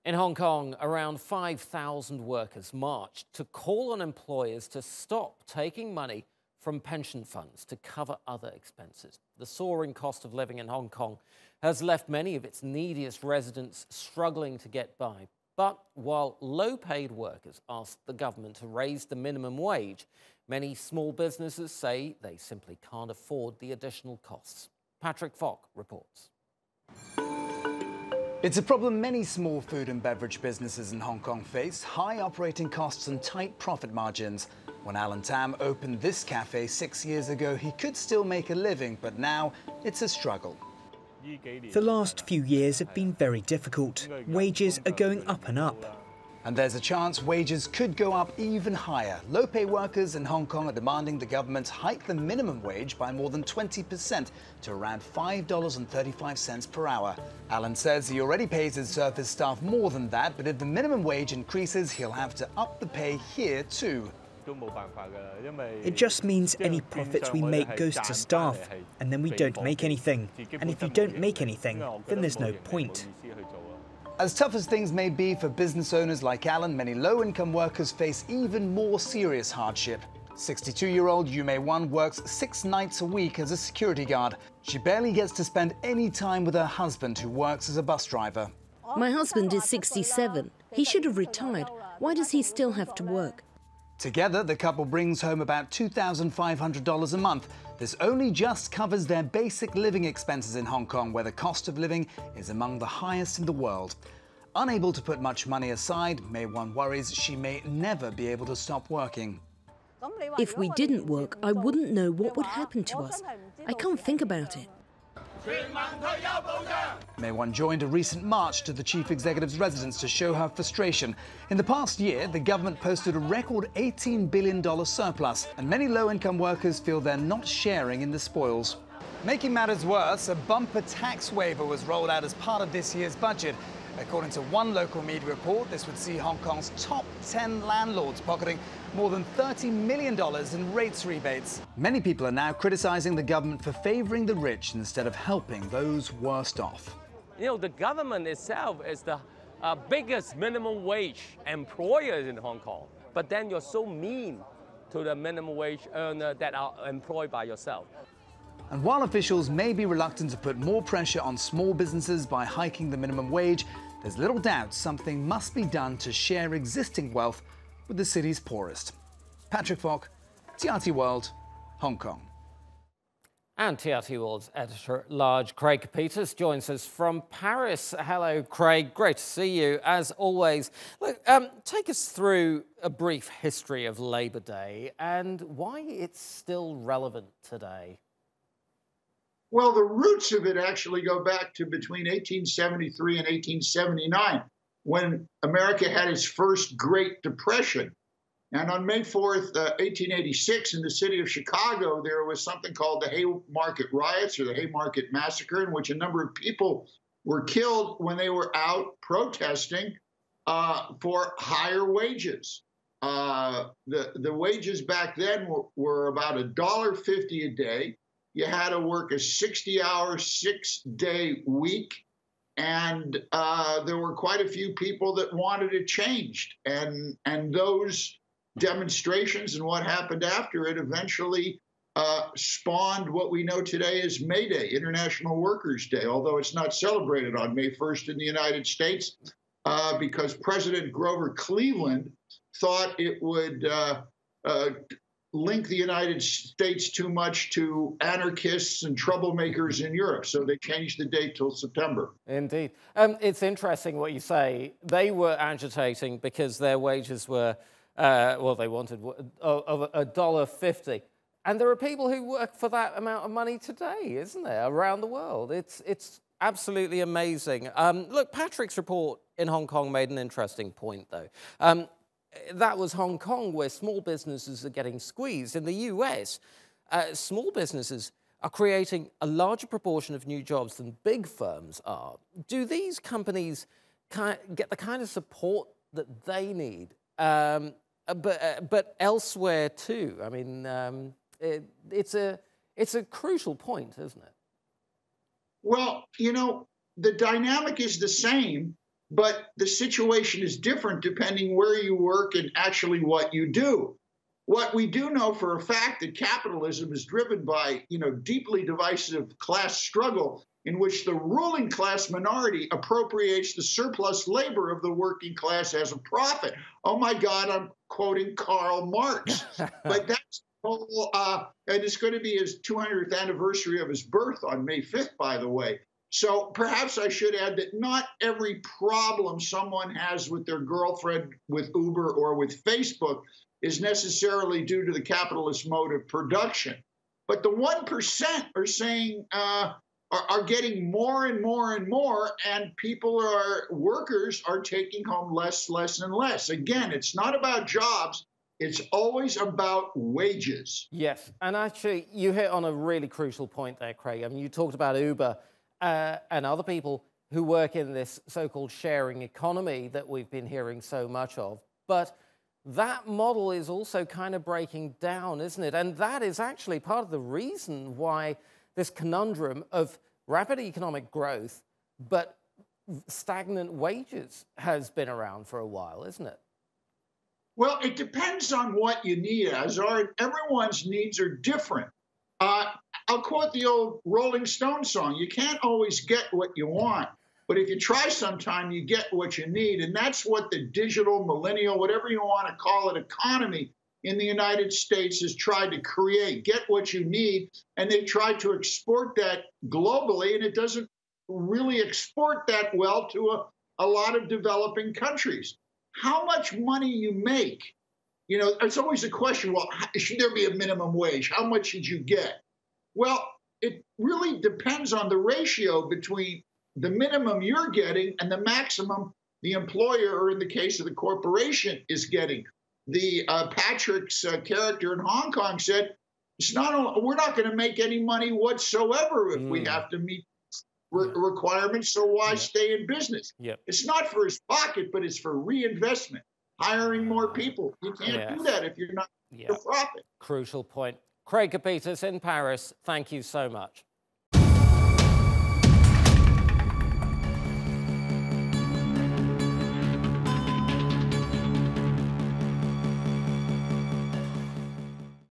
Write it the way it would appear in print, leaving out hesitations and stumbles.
In Hong Kong, around 5,000 workers marched to call on employers to stop taking money from pension funds to cover other expenses. The soaring cost of living in Hong Kong has left many of its neediest residents struggling to get by. But while low-paid workers asked the government to raise the minimum wage, many small businesses say they simply can't afford the additional costs. Patrick Falk reports. It's a problem many small food and beverage businesses in Hong Kong face: high operating costs and tight profit margins. When Alan Tam opened this cafe 6 years ago, he could still make a living, but now it's a struggle. The last few years have been very difficult. Wages are going up and up. And there's a chance wages could go up even higher. Low-pay workers in Hong Kong are demanding the government hike the minimum wage by more than 20% to around $5.35 per hour. Alan says he already pays his service staff more than that, but if the minimum wage increases, he'll have to up the pay here too. It just means any profits we make goes to staff, and then we don't make anything. And if you don't make anything, then there's no point. As tough as things may be for business owners like Alan, many low-income workers face even more serious hardship. 62-year-old Yu Mei-wan works 6 nights a week as a security guard. She barely gets to spend any time with her husband, who works as a bus driver. My husband is 67. He should have retired. Why does he still have to work? Together, the couple brings home about $2,500 a month. This only just covers their basic living expenses in Hong Kong, where the cost of living is among the highest in the world. Unable to put much money aside, Mei-wan worries she may never be able to stop working. If we didn't work, I wouldn't know what would happen to us. I can't think about it. Mei-wan joined a recent march to the chief executive's residence to show her frustration. In the past year, the government posted a record $18 billion surplus, and many low-income workers feel they're not sharing in the spoils. Making matters worse, a bumper tax waiver was rolled out as part of this year's budget. According to one local media report, this would see Hong Kong's top 10 landlords pocketing more than $30 million in rates rebates. Many people are now criticizing the government for favoring the rich instead of helping those worst off. You know, the government itself is the biggest minimum wage employer in Hong Kong. But then you're so mean to the minimum wage earner that are employed by yourself. And while officials may be reluctant to put more pressure on small businesses by hiking the minimum wage, there's little doubt something must be done to share existing wealth with the city's poorest. Patrick Falk, TRT World, Hong Kong. And TRT World's editor-at-large, Craig Copetas, joins us from Paris. Hello, Craig. Great to see you, as always. Look, take us through a brief history of Labor Day and why it's still relevant today. Well, the roots of it actually go back to between 1873 and 1879, when America had its first Great Depression. And on May 4th, 1886, in the city of Chicago, there was something called the Haymarket Riots, or the Haymarket Massacre, in which a number of people were killed when they were out protesting for higher wages. The wages back then were about $1.50 a day. You had to work a 60-hour, 6-day week, and there were quite a few people that wanted it changed. And those demonstrations and what happened after it eventually spawned what we know today as May Day, International Workers' Day, although it's not celebrated on May 1st in the United States because President Grover Cleveland thought it would link the United States too much to anarchists and troublemakers in Europe, so they changed the date till September. Indeed. It's interesting what you say. They were agitating because their wages were, well, they wanted of $1.50. And there are people who work for that amount of money today, isn't there, around the world? It's absolutely amazing. Look, Patrick's report in Hong Kong made an interesting point, though. That was Hong Kong, where small businesses are getting squeezed. In the US, small businesses are creating a larger proportion of new jobs than big firms are. Do these companies get the kind of support that they need, but elsewhere too? I mean, it's a crucial point, isn't it? Well, you know, the dynamic is the same but the situation is different depending where you work and actually what you do. What we do know for a fact that capitalism is driven by, deeply divisive class struggle in which the ruling class minority appropriates the surplus labor of the working class as a profit. Oh my God, I'm quoting Karl Marx. But that's whole, and it's going to be his 200th anniversary of his birth on May 5th, by the way. So perhaps I should add that not every problem someone has with their girlfriend, with Uber, or with Facebook is necessarily due to the capitalist mode of production. But the 1% are saying, are getting more and more and more, and workers are taking home less and less. Again, it's not about jobs. It's always about wages. Yes, and actually, you hit on a really crucial point there, Craig. I mean, you talked about Uber and other people who work in this so-called sharing economy that we've been hearing so much of. But that model is also kind of breaking down, isn't it? And that is actually part of the reason why this conundrum of rapid economic growth but stagnant wages has been around for a while, isn't it? Well, it depends on what you need, Azar. Everyone's needs are different. I'll quote the old Rolling Stones song, you can't always get what you want, but if you try sometime, you get what you need. And that's what the digital, millennial, whatever you want to call it, economy in the United States has tried to create. Get what you need. And they tried to export that globally, and it doesn't really export that well to a lot of developing countries. How much money you make, it's always a question, well, should there be a minimum wage? How much should you get? Well, it really depends on the ratio between the minimum you're getting and the maximum the employer, or in the case of the corporation, is getting. The Patrick's character in Hong Kong said, we're not going to make any money whatsoever if we have to meet requirements, so why stay in business? It's not for his pocket, but it's for reinvestment, hiring more people. You can't do that if you're not for profit. Crucial point. Craig Copetas in Paris, thank you so much.